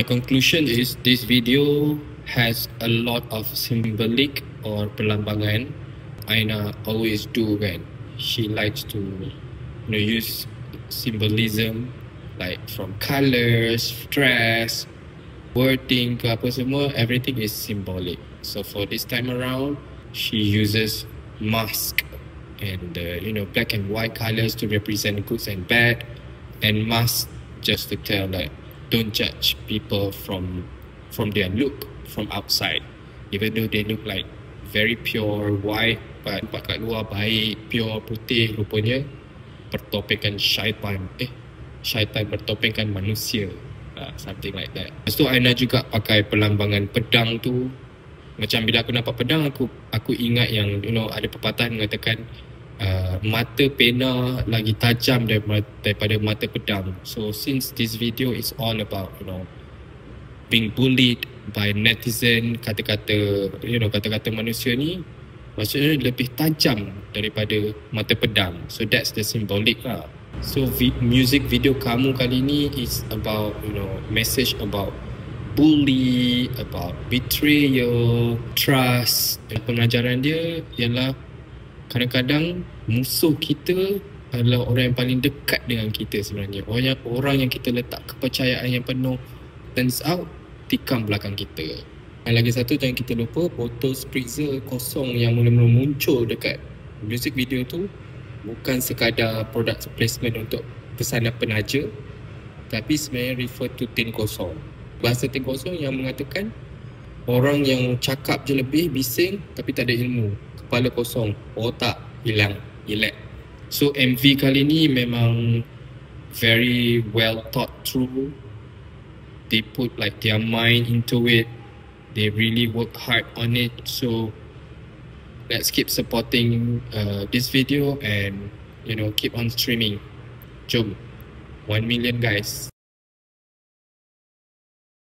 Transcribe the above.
My conclusion is this video has a lot of symbolic or perlambangan. Aina always do kan. She likes to use symbolism like from colors, dress, wording ke apa semua, everything is symbolic. So for this time around, she uses mask and black and white colors to represent goods and bad, and mask just to tell like don't judge people from their look from outside, even though they look like very pure white, but kat luar baik, pure putih, rupanya bertopengkan syaitan. Syaitan bertopengkan manusia, something like that. Lepas tu Aina juga pakai perlambangan pedang tu. Macam bila aku nampak pedang, aku ingat yang ada pepatah mengatakan mata pena lagi tajam daripada mata pedang. So since this video is all about being bullied by netizen, kata-kata manusia ni maksudnya lebih tajam daripada mata pedang. So that's the symbolic lah. So music video kamu kali ni is about message about bully, about betrayal, trust. Dan pengajaran dia ialah kadang-kadang musuh kita adalah orang yang paling dekat dengan kita sebenarnya. Orang yang kita letak kepercayaan yang penuh, turns out tikam belakang kita. Dan lagi satu, jangan kita lupa botol spritzer kosong yang mula-mula muncul dekat music video tu bukan sekadar product placement untuk pesanan penaja, tapi sebenarnya refer to tin kosong. Bahasa tin kosong yang mengatakan orang yang cakap je lebih, bising tapi tak ada ilmu, kepala kosong, otak hilang, elak. So MV kali ni memang very well thought through. They put like their mind into it. They really work hard on it. So let's keep supporting this video and keep on streaming. Jom 1 million guys.